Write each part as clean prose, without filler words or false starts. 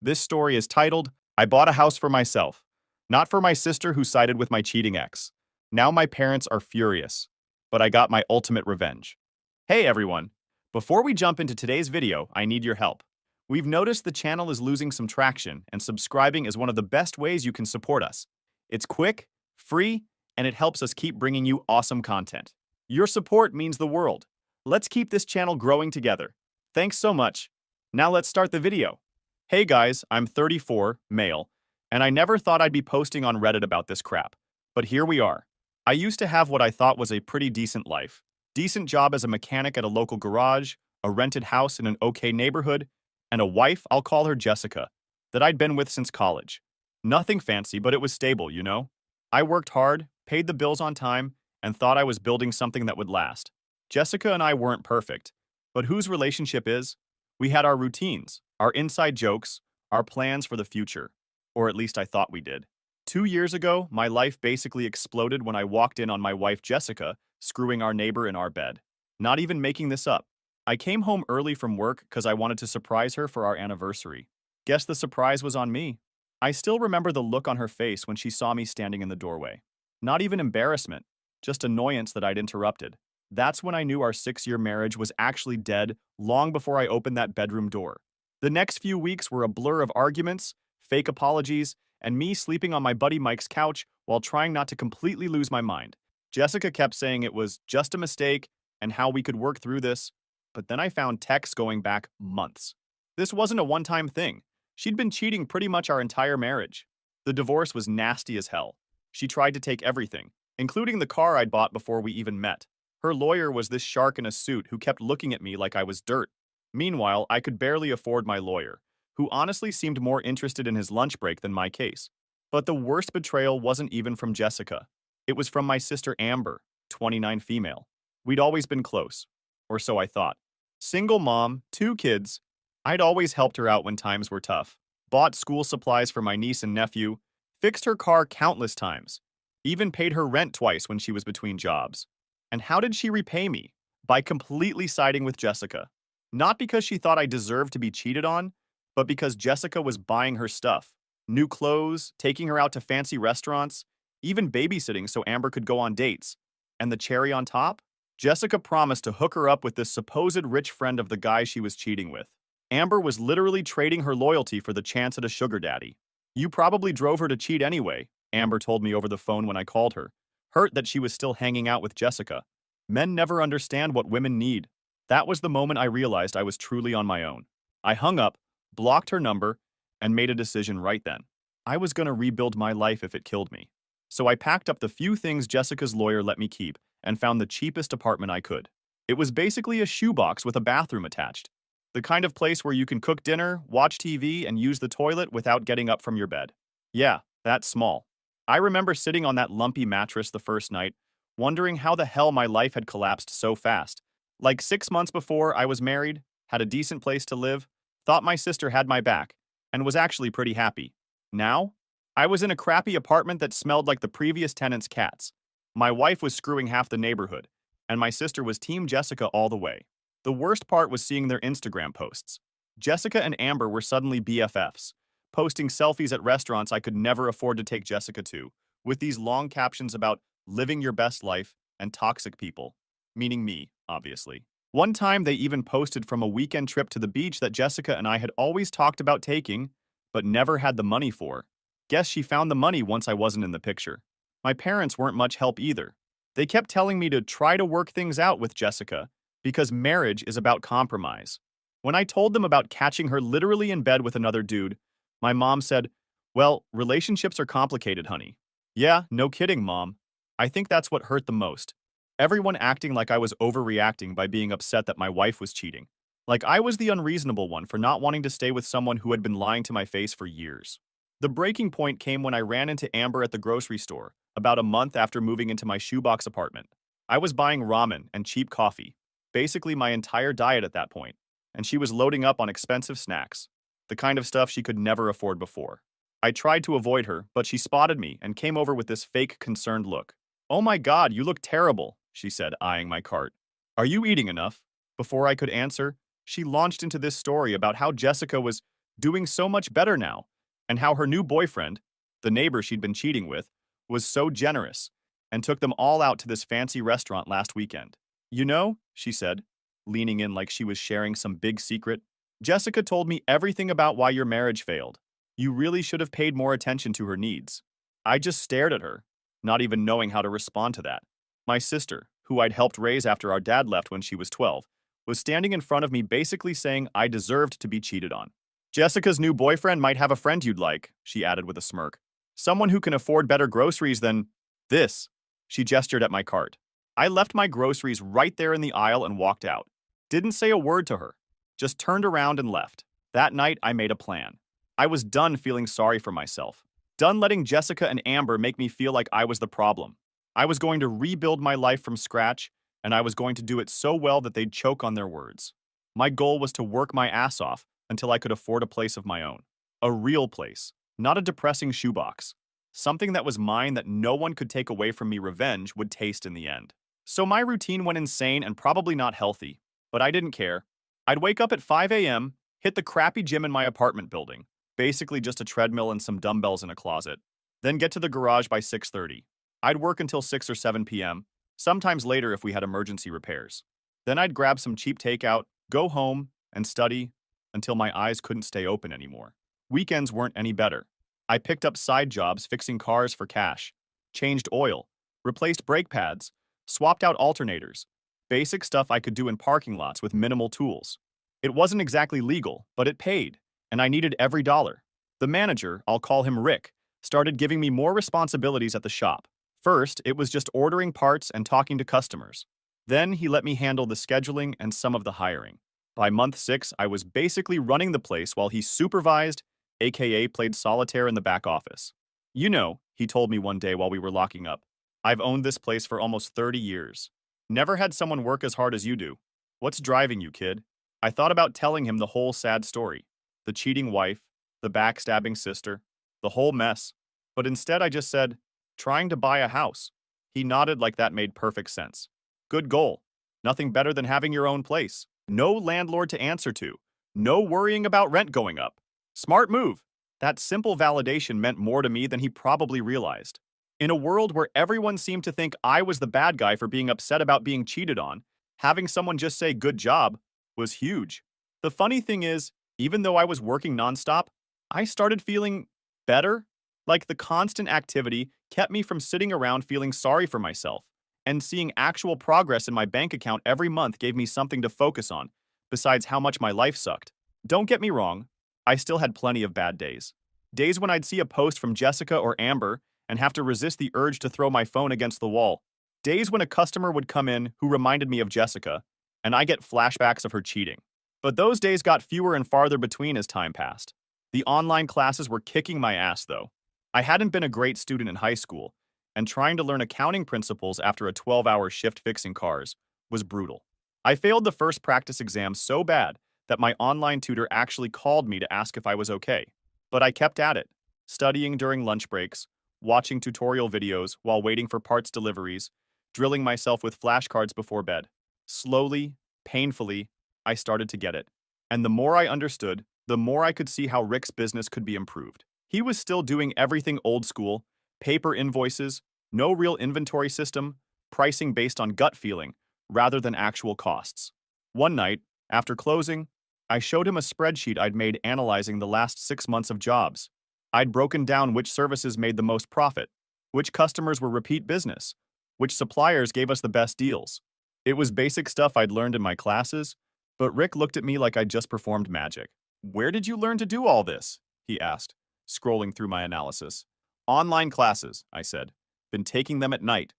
This story is titled, I Bought a House for Myself, not for my sister who sided with my cheating ex. Now my parents are furious, but I got my ultimate revenge. Hey everyone! Before we jump into today's video, I need your help. We've noticed the channel is losing some traction, and subscribing is one of the best ways you can support us. It's quick, free, and it helps us keep bringing you awesome content. Your support means the world. Let's keep this channel growing together. Thanks so much. Now let's start the video. Hey guys, I'm 34, male, and I never thought I'd be posting on Reddit about this crap. But here we are. I used to have what I thought was a pretty decent life. Decent job as a mechanic at a local garage, a rented house in an okay neighborhood, and a wife, I'll call her Jessica, that I'd been with since college. Nothing fancy, but it was stable, you know? I worked hard, paid the bills on time, and thought I was building something that would last. Jessica and I weren't perfect, but whose relationship is? We had our routines, our inside jokes, our plans for the future. Or at least I thought we did. 2 years ago, my life basically exploded when I walked in on my wife Jessica screwing our neighbor in our bed. Not even making this up. I came home early from work because I wanted to surprise her for our anniversary. Guess the surprise was on me. I still remember the look on her face when she saw me standing in the doorway. Not even embarrassment, just annoyance that I'd interrupted. That's when I knew our 6-year marriage was actually dead long before I opened that bedroom door. The next few weeks were a blur of arguments, fake apologies, and me sleeping on my buddy Mike's couch while trying not to completely lose my mind. Jessica kept saying it was just a mistake and how we could work through this, but then I found texts going back months. This wasn't a one-time thing. She'd been cheating pretty much our entire marriage. The divorce was nasty as hell. She tried to take everything, including the car I'd bought before we even met. Her lawyer was this shark in a suit who kept looking at me like I was dirt. Meanwhile, I could barely afford my lawyer, who honestly seemed more interested in his lunch break than my case. But the worst betrayal wasn't even from Jessica. It was from my sister Amber, 29 female. We'd always been close, or so I thought. Single mom, 2 kids. I'd always helped her out when times were tough. Bought school supplies for my niece and nephew, fixed her car countless times, even paid her rent twice when she was between jobs. And how did she repay me? By completely siding with Jessica. Not because she thought I deserved to be cheated on, but because Jessica was buying her stuff. New clothes, taking her out to fancy restaurants, even babysitting so Amber could go on dates. And the cherry on top? Jessica promised to hook her up with this supposed rich friend of the guy she was cheating with. Amber was literally trading her loyalty for the chance at a sugar daddy. You probably drove her to cheat anyway, Amber told me over the phone when I called her, hurt that she was still hanging out with Jessica. Men never understand what women need. That was the moment I realized I was truly on my own. I hung up, blocked her number, and made a decision right then. I was going to rebuild my life if it killed me. So I packed up the few things Jessica's lawyer let me keep and found the cheapest apartment I could. It was basically a shoebox with a bathroom attached. The kind of place where you can cook dinner, watch TV, and use the toilet without getting up from your bed. Yeah, that's small. I remember sitting on that lumpy mattress the first night, wondering how the hell my life had collapsed so fast. Like 6 months before, I was married, had a decent place to live, thought my sister had my back, and was actually pretty happy. Now, I was in a crappy apartment that smelled like the previous tenant's cats. My wife was screwing half the neighborhood, and my sister was Team Jessica all the way. The worst part was seeing their Instagram posts. Jessica and Amber were suddenly BFFs, posting selfies at restaurants I could never afford to take Jessica to, with these long captions about living your best life and toxic people, meaning me, obviously. One time they even posted from a weekend trip to the beach that Jessica and I had always talked about taking, but never had the money for. Guess she found the money once I wasn't in the picture. My parents weren't much help either. They kept telling me to try to work things out with Jessica because marriage is about compromise. When I told them about catching her literally in bed with another dude, my mom said, "Well, relationships are complicated, honey." Yeah, no kidding, Mom. I think that's what hurt the most. Everyone acting like I was overreacting by being upset that my wife was cheating. Like I was the unreasonable one for not wanting to stay with someone who had been lying to my face for years. The breaking point came when I ran into Amber at the grocery store, about a month after moving into my shoebox apartment. I was buying ramen and cheap coffee, basically my entire diet at that point, and she was loading up on expensive snacks, the kind of stuff she could never afford before. I tried to avoid her, but she spotted me and came over with this fake concerned look. "Oh my God, you look terrible," she said, eyeing my cart. "Are you eating enough?" Before I could answer, she launched into this story about how Jessica was doing so much better now, and how her new boyfriend, the neighbor she'd been cheating with, was so generous and took them all out to this fancy restaurant last weekend. You know, she said, leaning in like she was sharing some big secret, Jessica told me everything about why your marriage failed. You really should have paid more attention to her needs. I just stared at her, not even knowing how to respond to that. My sister, who I'd helped raise after our dad left when she was 12, was standing in front of me basically saying I deserved to be cheated on. Jessica's new boyfriend might have a friend you'd like, she added with a smirk. Someone who can afford better groceries than this. She gestured at my cart. I left my groceries right there in the aisle and walked out. Didn't say a word to her. Just turned around and left. That night, I made a plan. I was done feeling sorry for myself. Done letting Jessica and Amber make me feel like I was the problem. I was going to rebuild my life from scratch, and I was going to do it so well that they'd choke on their words. My goal was to work my ass off until I could afford a place of my own. A real place, not a depressing shoebox. Something that was mine that no one could take away from me revenge would taste in the end. So my routine went insane and probably not healthy, but I didn't care. I'd wake up at 5 a.m., hit the crappy gym in my apartment building, basically just a treadmill and some dumbbells in a closet, then get to the garage by 6:30. I'd work until 6 or 7 p.m., sometimes later if we had emergency repairs. Then I'd grab some cheap takeout, go home, and study until my eyes couldn't stay open anymore. Weekends weren't any better. I picked up side jobs fixing cars for cash, changed oil, replaced brake pads, swapped out alternators, basic stuff I could do in parking lots with minimal tools. It wasn't exactly legal, but it paid, and I needed every dollar. The manager, I'll call him Rick, started giving me more responsibilities at the shop. First, it was just ordering parts and talking to customers. Then he let me handle the scheduling and some of the hiring. By month 6, I was basically running the place while he supervised, aka played solitaire in the back office. You know, he told me one day while we were locking up, I've owned this place for almost 30 years. Never had someone work as hard as you do. What's driving you, kid? I thought about telling him the whole sad story. The cheating wife, the backstabbing sister, the whole mess. But instead I just said, trying to buy a house. He nodded like that made perfect sense. Good goal. Nothing better than having your own place. No landlord to answer to. No worrying about rent going up. Smart move. That simple validation meant more to me than he probably realized. In a world where everyone seemed to think I was the bad guy for being upset about being cheated on, having someone just say good job was huge. The funny thing is, even though I was working nonstop, I started feeling better. Like the constant activity kept me from sitting around feeling sorry for myself, and seeing actual progress in my bank account every month gave me something to focus on, besides how much my life sucked. Don't get me wrong, I still had plenty of bad days. Days when I'd see a post from Jessica or Amber and have to resist the urge to throw my phone against the wall. Days when a customer would come in who reminded me of Jessica, and I get flashbacks of her cheating. But those days got fewer and farther between as time passed. The online classes were kicking my ass, though. I hadn't been a great student in high school, and trying to learn accounting principles after a 12-hour shift fixing cars was brutal. I failed the first practice exam so bad that my online tutor actually called me to ask if I was okay. But I kept at it, studying during lunch breaks, watching tutorial videos while waiting for parts deliveries, drilling myself with flashcards before bed. Slowly, painfully, I started to get it. And the more I understood, the more I could see how Rick's business could be improved. He was still doing everything old school, paper invoices, no real inventory system, pricing based on gut feeling rather than actual costs. One night, after closing, I showed him a spreadsheet I'd made analyzing the last 6 months of jobs. I'd broken down which services made the most profit, which customers were repeat business, which suppliers gave us the best deals. It was basic stuff I'd learned in my classes, but Rick looked at me like I'd just performed magic. "Where did you learn to do all this?" he asked, scrolling through my analysis. "Online classes," I said. "Been taking them at night."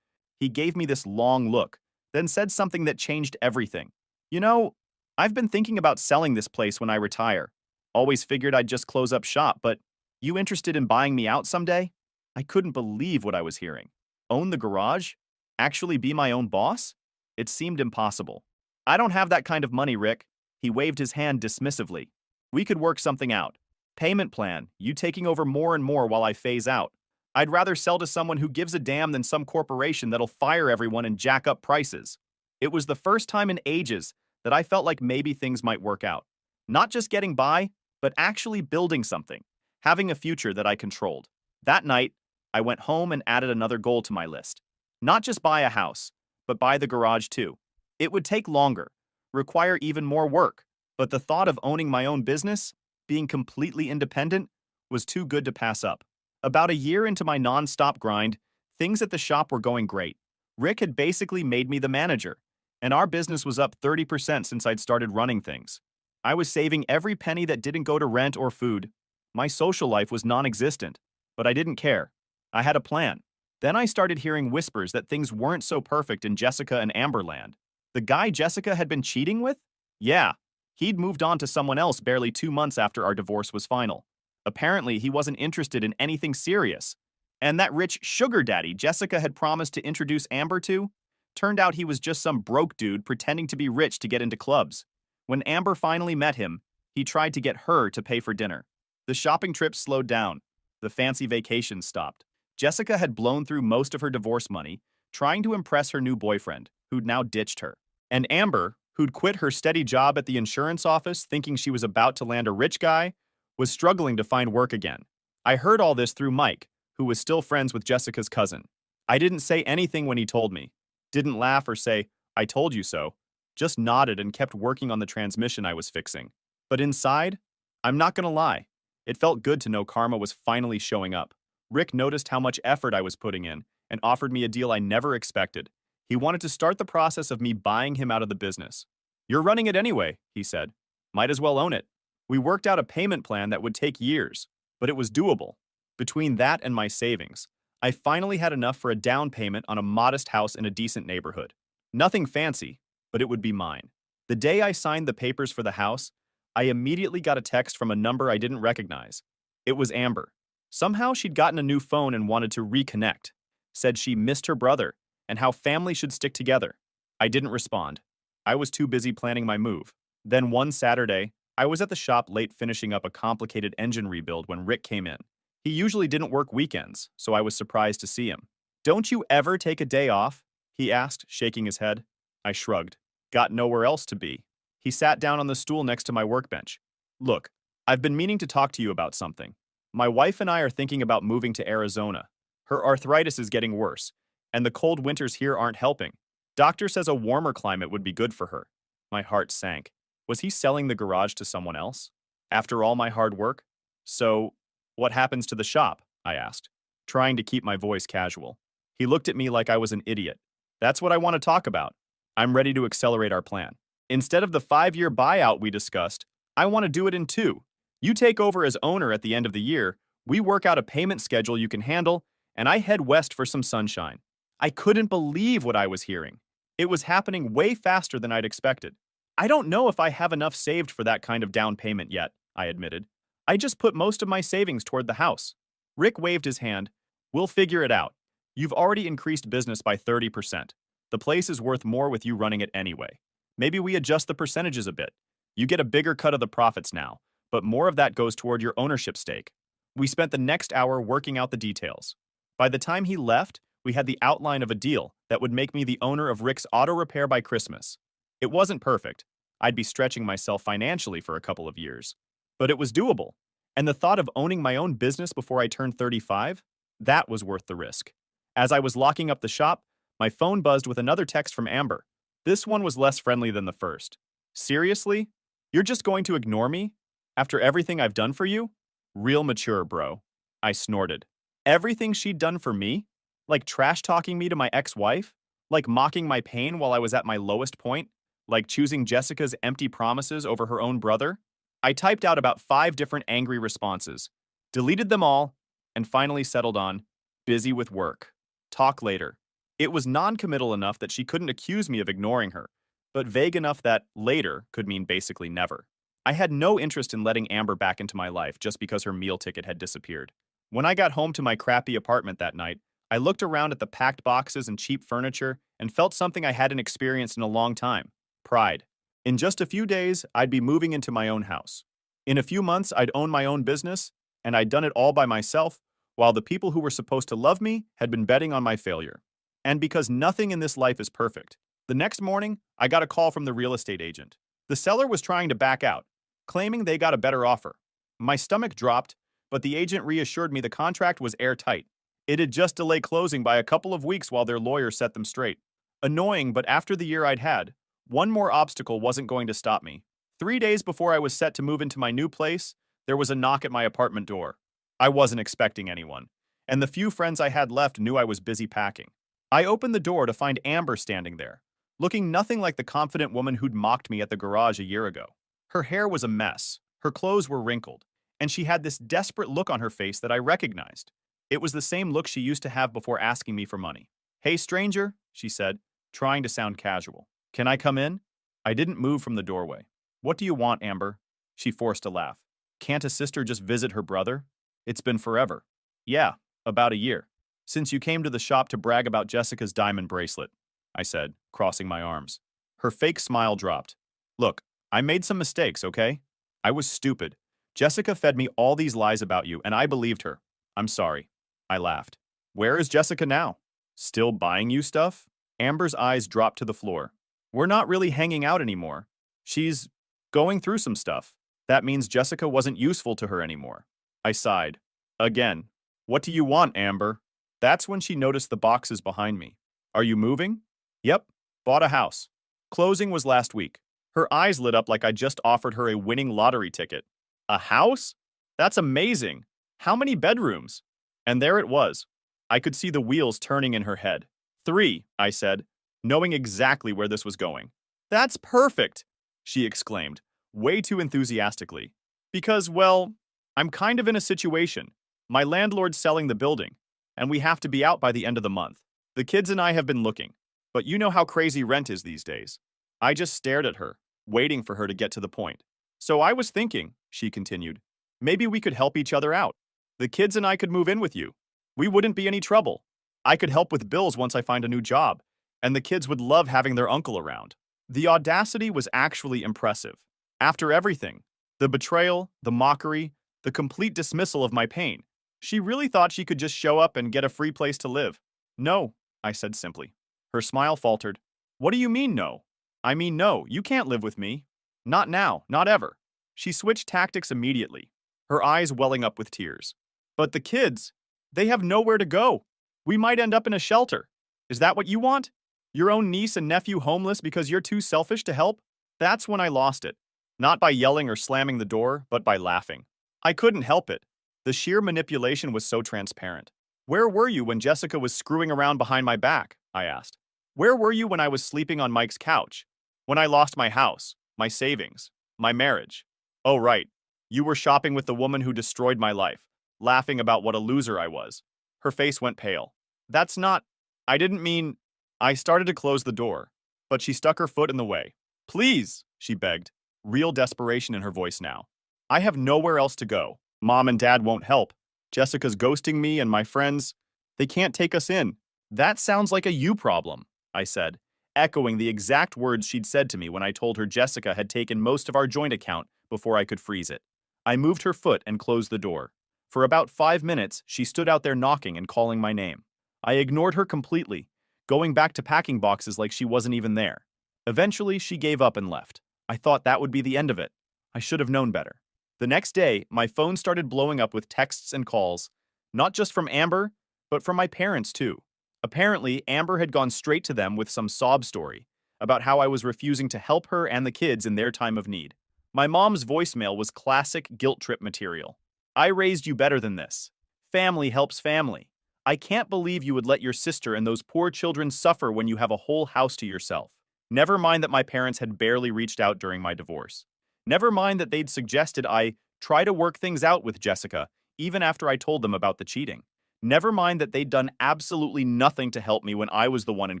He gave me this long look, then said something that changed everything. "You know, I've been thinking about selling this place when I retire. Always figured I'd just close up shop, but you interested in buying me out someday?" I couldn't believe what I was hearing. Own the garage? Actually be my own boss? It seemed impossible. "I don't have that kind of money, Rick." He waved his hand dismissively. "We could work something out. Payment plan, you taking over more and more while I phase out. I'd rather sell to someone who gives a damn than some corporation that'll fire everyone and jack up prices." It was the first time in ages that I felt like maybe things might work out. Not just getting by, but actually building something, having a future that I controlled. That night, I went home and added another goal to my list. Not just buy a house, but buy the garage too. It would take longer, require even more work, but the thought of owning my own business, being completely independent, was too good to pass up. About a year into my non-stop grind, things at the shop were going great. Rick had basically made me the manager, and our business was up 30% since I'd started running things. I was saving every penny that didn't go to rent or food. My social life was non-existent, but I didn't care. I had a plan. Then I started hearing whispers that things weren't so perfect in Jessica and Amberland. The guy Jessica had been cheating with? Yeah, he'd moved on to someone else barely 2 months after our divorce was final. Apparently, he wasn't interested in anything serious. And that rich sugar daddy Jessica had promised to introduce Amber to? Turned out he was just some broke dude pretending to be rich to get into clubs. When Amber finally met him, he tried to get her to pay for dinner. The shopping trips slowed down. The fancy vacations stopped. Jessica had blown through most of her divorce money, trying to impress her new boyfriend, who'd now ditched her. And Amber, who'd quit her steady job at the insurance office thinking she was about to land a rich guy, was struggling to find work again. I heard all this through Mike, who was still friends with Jessica's cousin. I didn't say anything when he told me. Didn't laugh or say, "I told you so." Just nodded and kept working on the transmission I was fixing. But inside, I'm not gonna lie, it felt good to know karma was finally showing up. Rick noticed how much effort I was putting in and offered me a deal I never expected. He wanted to start the process of me buying him out of the business. "You're running it anyway," he said. "Might as well own it." We worked out a payment plan that would take years, but it was doable. Between that and my savings, I finally had enough for a down payment on a modest house in a decent neighborhood. Nothing fancy, but it would be mine. The day I signed the papers for the house, I immediately got a text from a number I didn't recognize. It was Amber. Somehow she'd gotten a new phone and wanted to reconnect. Said she missed her brother and how family should stick together. I didn't respond. I was too busy planning my move. Then one Saturday, I was at the shop late finishing up a complicated engine rebuild when Rick came in. He usually didn't work weekends, so I was surprised to see him. "Don't you ever take a day off?" he asked, shaking his head. I shrugged. Got nowhere else to be. He sat down on the stool next to my workbench. "Look, I've been meaning to talk to you about something. My wife and I are thinking about moving to Arizona. Her arthritis is getting worse, and the cold winters here aren't helping. Doctor says a warmer climate would be good for her." My heart sank. Was he selling the garage to someone else? After all my hard work? "So, what happens to the shop?" I asked, trying to keep my voice casual. He looked at me like I was an idiot. "That's what I want to talk about. I'm ready to accelerate our plan. Instead of the 5-year buyout we discussed, I want to do it in 2. You take over as owner at the end of the year, we work out a payment schedule you can handle, and I head west for some sunshine." I couldn't believe what I was hearing. It was happening way faster than I'd expected. "I don't know if I have enough saved for that kind of down payment yet," I admitted. "I just put most of my savings toward the house." Rick waved his hand. "We'll figure it out. You've already increased business by 30%. The place is worth more with you running it anyway. Maybe we adjust the percentages a bit. You get a bigger cut of the profits now, but more of that goes toward your ownership stake." We spent the next hour working out the details. By the time he left, we had the outline of a deal that would make me the owner of Rick's auto repair by Christmas. It wasn't perfect. I'd be stretching myself financially for a couple of years. But it was doable. And the thought of owning my own business before I turned 35? That was worth the risk. As I was locking up the shop, my phone buzzed with another text from Amber. This one was less friendly than the first. "Seriously? You're just going to ignore me? After everything I've done for you?" "Real mature, bro." I snorted. Everything she'd done for me? Like trash-talking me to my ex-wife? Like mocking my pain while I was at my lowest point? Like choosing Jessica's empty promises over her own brother? I typed out about 5 different angry responses, deleted them all, and finally settled on, "Busy with work. Talk later." It was non-committal enough that she couldn't accuse me of ignoring her, but vague enough that later could mean basically never. I had no interest in letting Amber back into my life just because her meal ticket had disappeared. When I got home to my crappy apartment that night, I looked around at the packed boxes and cheap furniture and felt something I hadn't experienced in a long time: pride. In just a few days, I'd be moving into my own house. In a few months, I'd own my own business, and I'd done it all by myself, while the people who were supposed to love me had been betting on my failure. And because nothing in this life is perfect, the next morning, I got a call from the real estate agent. The seller was trying to back out, claiming they got a better offer. My stomach dropped, but the agent reassured me the contract was airtight. It'd just delay closing by a couple of weeks while their lawyer set them straight. Annoying, but after the year I'd had, one more obstacle wasn't going to stop me. 3 days before I was set to move into my new place, there was a knock at my apartment door. I wasn't expecting anyone, and the few friends I had left knew I was busy packing. I opened the door to find Amber standing there, looking nothing like the confident woman who'd mocked me at the garage a year ago. Her hair was a mess, her clothes were wrinkled, and she had this desperate look on her face that I recognized. It was the same look she used to have before asking me for money. "Hey, stranger," she said, trying to sound casual. "Can I come in?" I didn't move from the doorway. "What do you want, Amber?" She forced a laugh. "Can't a sister just visit her brother? It's been forever." "Yeah, about a year. Since you came to the shop to brag about Jessica's diamond bracelet," I said, crossing my arms. Her fake smile dropped. "Look, I made some mistakes, okay? I was stupid. Jessica fed me all these lies about you, and I believed her. I'm sorry." I laughed. "Where is Jessica now? Still buying you stuff?" Amber's eyes dropped to the floor. "We're not really hanging out anymore. She's going through some stuff. That means Jessica wasn't useful to her anymore." I sighed. Again. "What do you want, Amber?" That's when she noticed the boxes behind me. "Are you moving?" "Yep. Bought a house. Closing was last week." Her eyes lit up like I just offered her a winning lottery ticket. "A house? That's amazing. How many bedrooms?" And there it was. I could see the wheels turning in her head. "3," I said, knowing exactly where this was going. "That's perfect," she exclaimed, way too enthusiastically. "Because, well, I'm kind of in a situation. My landlord's selling the building, and we have to be out by the end of the month. The kids and I have been looking, but you know how crazy rent is these days." I just stared at her, waiting for her to get to the point. "So I was thinking," she continued, "maybe we could help each other out. The kids and I could move in with you. We wouldn't be any trouble. I could help with bills once I find a new job, and the kids would love having their uncle around." The audacity was actually impressive. After everything, the betrayal, the mockery, the complete dismissal of my pain, she really thought she could just show up and get a free place to live. "No," I said simply. Her smile faltered. "What do you mean, no?" "I mean, no, you can't live with me. Not now, not ever." She switched tactics immediately, her eyes welling up with tears. "But the kids, they have nowhere to go. We might end up in a shelter. Is that what you want? Your own niece and nephew homeless because you're too selfish to help?" That's when I lost it. Not by yelling or slamming the door, but by laughing. I couldn't help it. The sheer manipulation was so transparent. "Where were you when Jessica was screwing around behind my back?" I asked. "Where were you when I was sleeping on Mike's couch? When I lost my house, my savings, my marriage? Oh, right. You were shopping with the woman who destroyed my life, laughing about what a loser I was." Her face went pale. "That's not... I didn't mean..." I started to close the door, but she stuck her foot in the way. "Please," she begged, real desperation in her voice now. "I have nowhere else to go. Mom and Dad won't help. Jessica's ghosting me and my friends. They can't take us in." "That sounds like a you problem," I said, echoing the exact words she'd said to me when I told her Jessica had taken most of our joint account before I could freeze it. I moved her foot and closed the door. For about 5 minutes, she stood out there knocking and calling my name. I ignored her completely, going back to packing boxes like she wasn't even there. Eventually, she gave up and left. I thought that would be the end of it. I should have known better. The next day, my phone started blowing up with texts and calls, not just from Amber, but from my parents too. Apparently, Amber had gone straight to them with some sob story about how I was refusing to help her and the kids in their time of need. My mom's voicemail was classic guilt trip material. "I raised you better than this. Family helps family. I can't believe you would let your sister and those poor children suffer when you have a whole house to yourself. Never mind that my parents had barely reached out during my divorce. Never mind that they'd suggested I try to work things out with Jessica, even after I told them about the cheating. Never mind that they'd done absolutely nothing to help me when I was the one in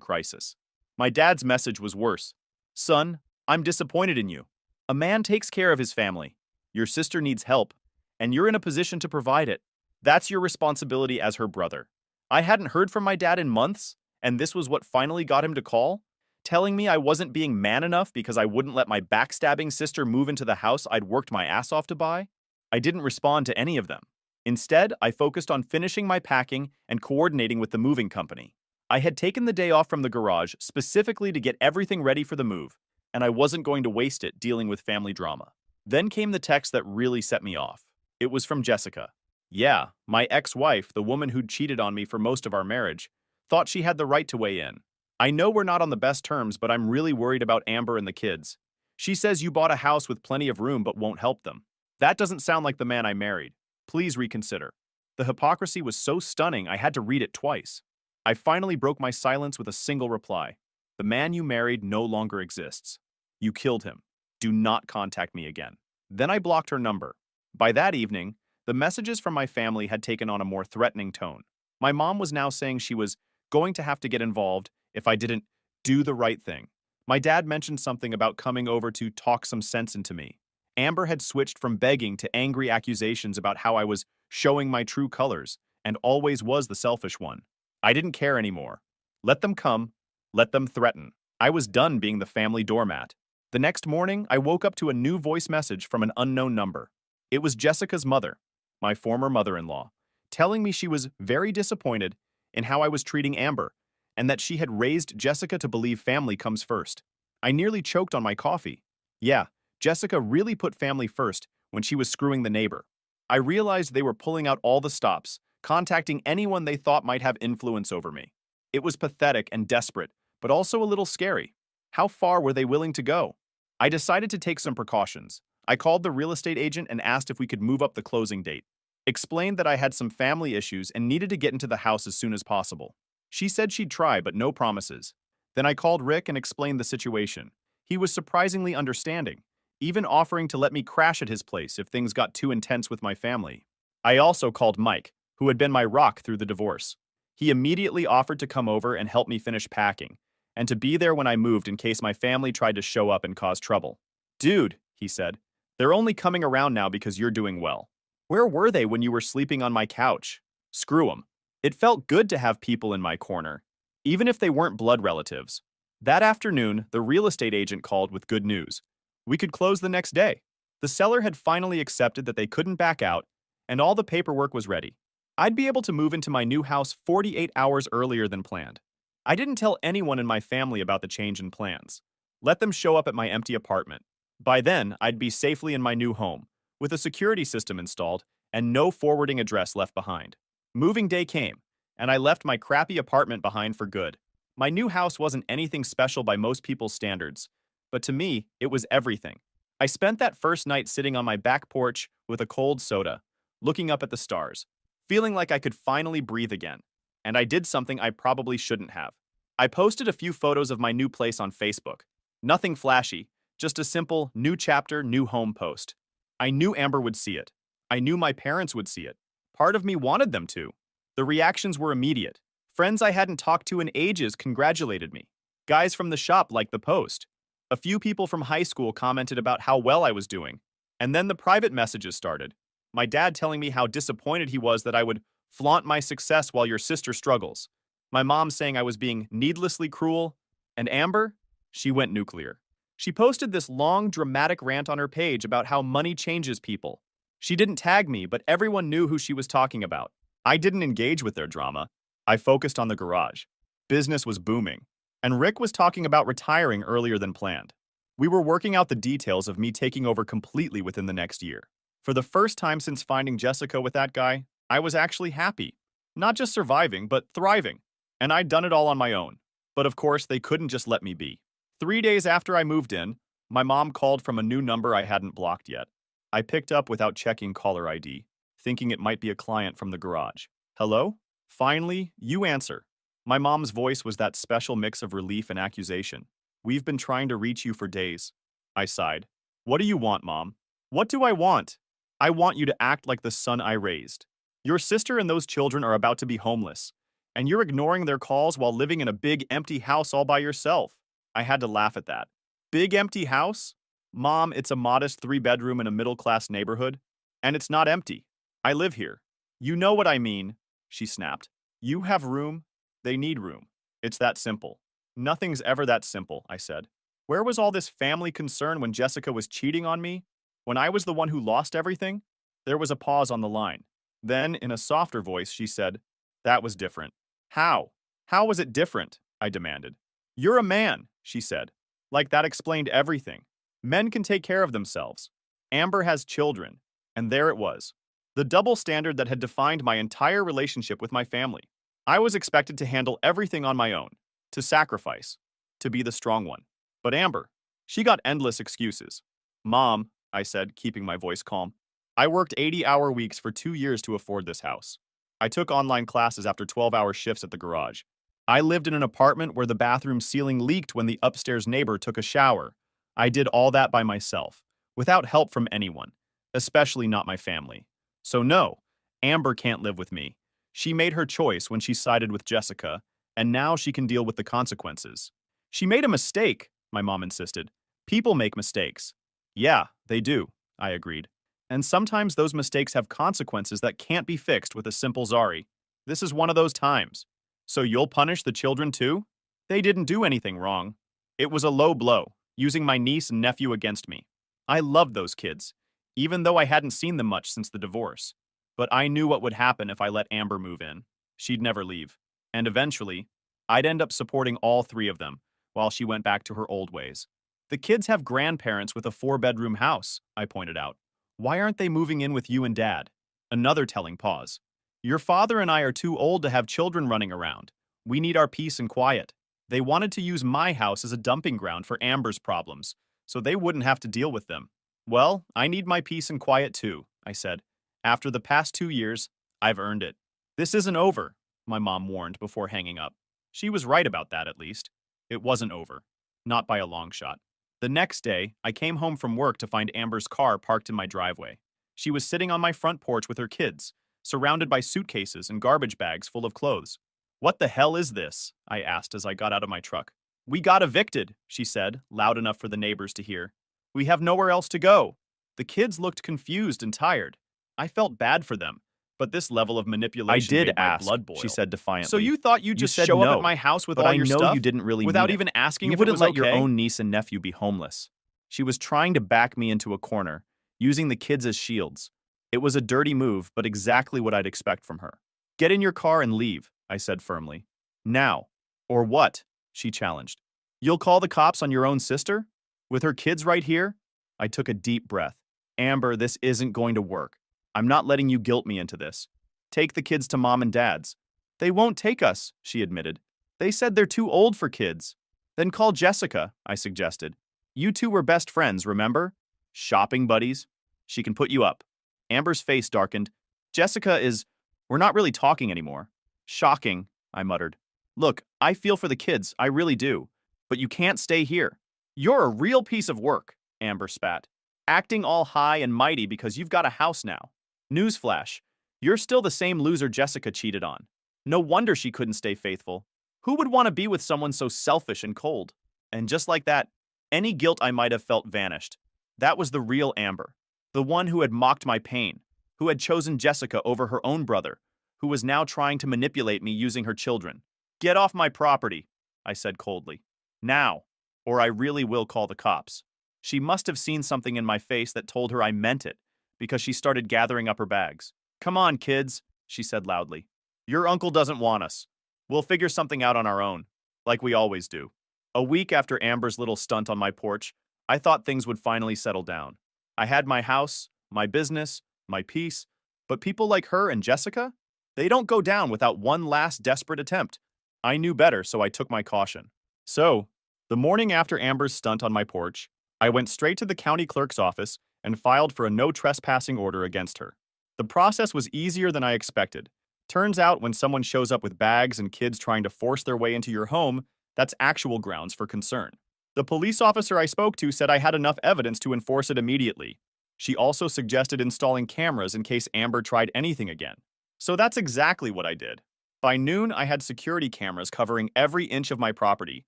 crisis." My dad's message was worse. "Son, I'm disappointed in you. A man takes care of his family. Your sister needs help, and you're in a position to provide it. That's your responsibility as her brother." I hadn't heard from my dad in months, and this was what finally got him to call, telling me I wasn't being man enough because I wouldn't let my backstabbing sister move into the house I'd worked my ass off to buy. I didn't respond to any of them. Instead, I focused on finishing my packing and coordinating with the moving company. I had taken the day off from the garage specifically to get everything ready for the move, and I wasn't going to waste it dealing with family drama. Then came the text that really set me off. It was from Jessica. Yeah, my ex-wife, the woman who'd cheated on me for most of our marriage, thought she had the right to weigh in. I know we're not on the best terms, but I'm really worried about Amber and the kids. She says you bought a house with plenty of room but won't help them. That doesn't sound like the man I married. Please reconsider. The hypocrisy was so stunning I had to read it twice. I finally broke my silence with a single reply. The man you married no longer exists. You killed him. Do not contact me again. Then I blocked her number. By that evening, the messages from my family had taken on a more threatening tone. My mom was now saying she was going to have to get involved if I didn't do the right thing. My dad mentioned something about coming over to talk some sense into me. Amber had switched from begging to angry accusations about how I was showing my true colors and always was the selfish one. I didn't care anymore. Let them come. Let them threaten. I was done being the family doormat. The next morning, I woke up to a new voice message from an unknown number. It was Jessica's mother, my former mother-in-law, telling me she was very disappointed in how I was treating Amber and that she had raised Jessica to believe family comes first. I nearly choked on my coffee. Yeah, Jessica really put family first when she was screwing the neighbor. I realized they were pulling out all the stops, contacting anyone they thought might have influence over me. It was pathetic and desperate, but also a little scary. How far were they willing to go? I decided to take some precautions. I called the real estate agent and asked if we could move up the closing date. Explained that I had some family issues and needed to get into the house as soon as possible. She said she'd try, but no promises. Then I called Rick and explained the situation. He was surprisingly understanding, even offering to let me crash at his place if things got too intense with my family. I also called Mike, who had been my rock through the divorce. He immediately offered to come over and help me finish packing, and to be there when I moved in case my family tried to show up and cause trouble. Dude, he said, they're only coming around now because you're doing well. Where were they when you were sleeping on my couch? Screw 'em. It felt good to have people in my corner, even if they weren't blood relatives. That afternoon, the real estate agent called with good news. We could close the next day. The seller had finally accepted that they couldn't back out, and all the paperwork was ready. I'd be able to move into my new house 48 hours earlier than planned. I didn't tell anyone in my family about the change in plans. Let them show up at my empty apartment. By then, I'd be safely in my new home, with a security system installed and no forwarding address left behind. Moving day came, and I left my crappy apartment behind for good. My new house wasn't anything special by most people's standards, but to me, it was everything. I spent that first night sitting on my back porch with a cold soda, looking up at the stars, feeling like I could finally breathe again. And I did something I probably shouldn't have. I posted a few photos of my new place on Facebook. Nothing flashy, just a simple new chapter, new home post. I knew Amber would see it. I knew my parents would see it. Part of me wanted them to. The reactions were immediate. Friends I hadn't talked to in ages congratulated me. Guys from the shop liked the post. A few people from high school commented about how well I was doing. And then the private messages started. My dad telling me how disappointed he was that I would flaunt my success while your sister struggles. My mom saying I was being needlessly cruel. And Amber? She went nuclear. She posted this long, dramatic rant on her page about how money changes people. She didn't tag me, but everyone knew who she was talking about. I didn't engage with their drama. I focused on the garage. Business was booming. And Rick was talking about retiring earlier than planned. We were working out the details of me taking over completely within the next year. For the first time since finding Jessica with that guy, I was actually happy. Not just surviving, but thriving. And I'd done it all on my own. But of course, they couldn't just let me be. 3 days after I moved in, my mom called from a new number I hadn't blocked yet. I picked up without checking caller ID, thinking it might be a client from the garage. Hello? Finally, you answer. My mom's voice was that special mix of relief and accusation. We've been trying to reach you for days. I sighed. What do you want, Mom? What do I want? I want you to act like the son I raised. Your sister and those children are about to be homeless, and you're ignoring their calls while living in a big empty house all by yourself. I had to laugh at that. Big empty house? Mom, it's a modest 3-bedroom in a middle-class neighborhood, and it's not empty. I live here. You know what I mean, she snapped. You have room, they need room. It's that simple. Nothing's ever that simple, I said. Where was all this family concern when Jessica was cheating on me? When I was the one who lost everything? There was a pause on the line. Then, in a softer voice, she said, that was different. How? How was it different? I demanded. You're a man, she said. Like that explained everything. Men can take care of themselves. Amber has children. And there it was. The double standard that had defined my entire relationship with my family. I was expected to handle everything on my own, to sacrifice, to be the strong one. But Amber, she got endless excuses. Mom, I said, keeping my voice calm, I worked 80-hour weeks for 2 years to afford this house. I took online classes after 12-hour shifts at the garage. I lived in an apartment where the bathroom ceiling leaked when the upstairs neighbor took a shower. I did all that by myself, without help from anyone, especially not my family. So no, Amber can't live with me. She made her choice when she sided with Jessica, and now she can deal with the consequences. She made a mistake, my mom insisted. People make mistakes. Yeah, they do, I agreed. And sometimes those mistakes have consequences that can't be fixed with a simple sorry. This is one of those times. So you'll punish the children too? They didn't do anything wrong. It was a low blow, using my niece and nephew against me. I loved those kids, even though I hadn't seen them much since the divorce. But I knew what would happen if I let Amber move in. She'd never leave. And eventually, I'd end up supporting all three of them, while she went back to her old ways. The kids have grandparents with a 4-bedroom house, I pointed out. Why aren't they moving in with you and Dad? Another telling pause. Your father and I are too old to have children running around. We need our peace and quiet. They wanted to use my house as a dumping ground for Amber's problems, so they wouldn't have to deal with them. Well, I need my peace and quiet too, I said. After the past 2 years, I've earned it. This isn't over, my mom warned before hanging up. She was right about that, at least. It wasn't over. Not by a long shot. The next day, I came home from work to find Amber's car parked in my driveway. She was sitting on my front porch with her kids, surrounded by suitcases and garbage bags full of clothes. What the hell is this? I asked as I got out of my truck. We got evicted, she said, loud enough for the neighbors to hear. We have nowhere else to go. The kids looked confused and tired. I felt bad for them, but this level of manipulation made my blood boil. She said defiantly. So you thought you'd just said show up no, at my house with but all I your know stuff you didn't really without mean it. even asking You if it wouldn't was let your okay? own niece and nephew be homeless. She was trying to back me into a corner, using the kids as shields. It was a dirty move, but exactly what I'd expect from her. Get in your car and leave, I said firmly. Now. Or what? She challenged. You'll call the cops on your own sister? With her kids right here? I took a deep breath. Amber, this isn't going to work. I'm not letting you guilt me into this. Take the kids to Mom and Dad's. They won't take us, she admitted. They said they're too old for kids. Then call Jessica, I suggested. You two were best friends, remember? Shopping buddies. She can put you up. Amber's face darkened. Jessica is... We're not really talking anymore. Shocking, I muttered. Look, I feel for the kids, I really do. But you can't stay here. You're a real piece of work, Amber spat. Acting all high and mighty because you've got a house now. Newsflash, you're still the same loser Jessica cheated on. No wonder she couldn't stay faithful. Who would want to be with someone so selfish and cold? And just like that, any guilt I might have felt vanished. That was the real Amber. The one who had mocked my pain, who had chosen Jessica over her own brother, who was now trying to manipulate me using her children. Get off my property, I said coldly. Now, or I really will call the cops. She must have seen something in my face that told her I meant it, because she started gathering up her bags. Come on, kids, she said loudly. Your uncle doesn't want us. We'll figure something out on our own, like we always do. A week after Amber's little stunt on my porch, I thought things would finally settle down. I had my house, my business, my peace, but people like her and Jessica, they don't go down without one last desperate attempt. I knew better, so I took my caution. So, the morning after Amber's stunt on my porch, I went straight to the county clerk's office and filed for a no trespassing order against her. The process was easier than I expected. Turns out when someone shows up with bags and kids trying to force their way into your home, that's actual grounds for concern. The police officer I spoke to said I had enough evidence to enforce it immediately. She also suggested installing cameras in case Amber tried anything again. So that's exactly what I did. By noon, I had security cameras covering every inch of my property,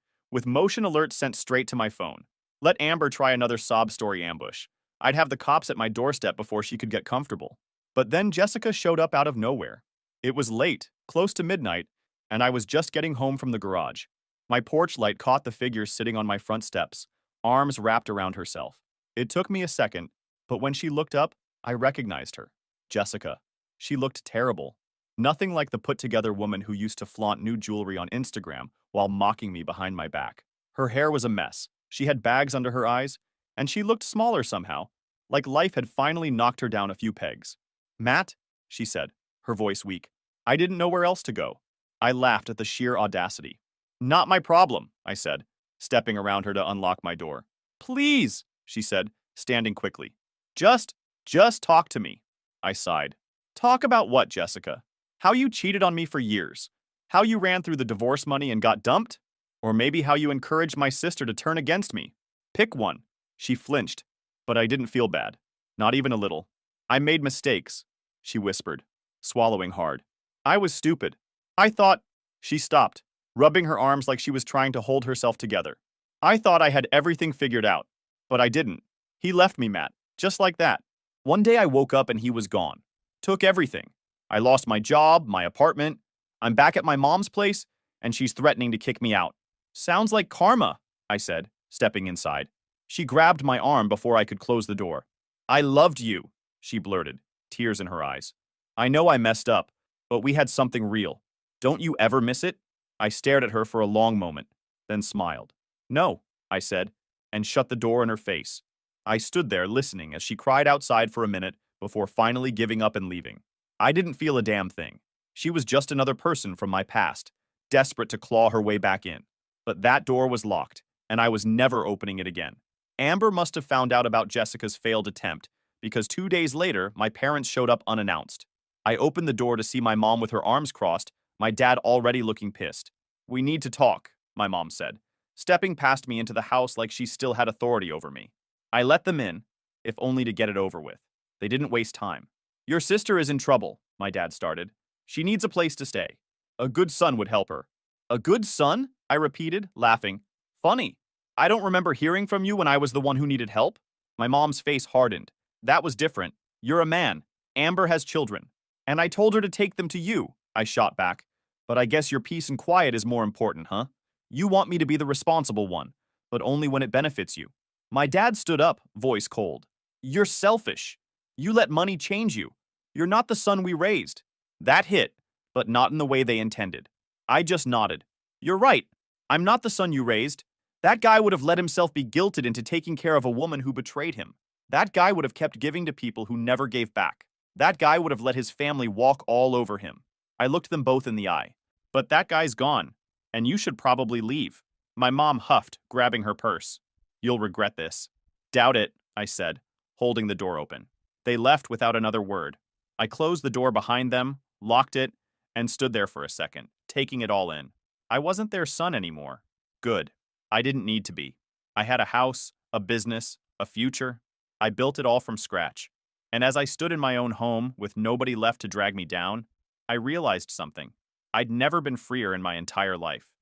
with motion alerts sent straight to my phone. Let Amber try another sob story ambush. I'd have the cops at my doorstep before she could get comfortable. But then Jessica showed up out of nowhere. It was late, close to midnight, and I was just getting home from the garage. My porch light caught the figure sitting on my front steps, arms wrapped around herself. It took me a second, but when she looked up, I recognized her. Jessica. She looked terrible. Nothing like the put-together woman who used to flaunt new jewelry on Instagram while mocking me behind my back. Her hair was a mess. She had bags under her eyes, and she looked smaller somehow, like life had finally knocked her down a few pegs. Matt, she said, her voice weak. I didn't know where else to go. I laughed at the sheer audacity. Not my problem, I said, stepping around her to unlock my door. Please, she said, standing quickly. Just talk to me. I sighed. Talk about what, Jessica? How you cheated on me for years? How you ran through the divorce money and got dumped? Or maybe how you encouraged my sister to turn against me? Pick one. She flinched, but I didn't feel bad. Not even a little. I made mistakes, she whispered, swallowing hard. I was stupid. I thought. She stopped, rubbing her arms like she was trying to hold herself together. I thought I had everything figured out, but I didn't. He left me, Matt, just like that. One day I woke up and he was gone. Took everything. I lost my job, my apartment. I'm back at my mom's place, and she's threatening to kick me out. Sounds like karma, I said, stepping inside. She grabbed my arm before I could close the door. I loved you, she blurted, tears in her eyes. I know I messed up, but we had something real. Don't you ever miss it? I stared at her for a long moment, then smiled. No, I said, and shut the door in her face. I stood there listening as she cried outside for a minute before finally giving up and leaving. I didn't feel a damn thing. She was just another person from my past, desperate to claw her way back in. But that door was locked, and I was never opening it again. Amber must have found out about Jessica's failed attempt, because 2 days later, my parents showed up unannounced. I opened the door to see my mom with her arms crossed, my dad already looking pissed. We need to talk, my mom said, stepping past me into the house like she still had authority over me. I let them in, if only to get it over with. They didn't waste time. Your sister is in trouble, my dad started. She needs a place to stay. A good son would help her. A good son? I repeated, laughing. Funny. I don't remember hearing from you when I was the one who needed help. My mom's face hardened. That was different. You're a man. Amber has children. And I told her to take them to you, I shot back. But I guess your peace and quiet is more important, huh? You want me to be the responsible one, but only when it benefits you. My dad stood up, voice cold. You're selfish. You let money change you. You're not the son we raised. That hit, but not in the way they intended. I just nodded. You're right. I'm not the son you raised. That guy would have let himself be guilted into taking care of a woman who betrayed him. That guy would have kept giving to people who never gave back. That guy would have let his family walk all over him. I looked them both in the eye. But that guy's gone, and you should probably leave. My mom huffed, grabbing her purse. You'll regret this. Doubt it, I said, holding the door open. They left without another word. I closed the door behind them, locked it, and stood there for a second, taking it all in. I wasn't their son anymore. Good. I didn't need to be. I had a house, a business, a future. I built it all from scratch. And as I stood in my own home with nobody left to drag me down, I realized something. I'd never been freer in my entire life.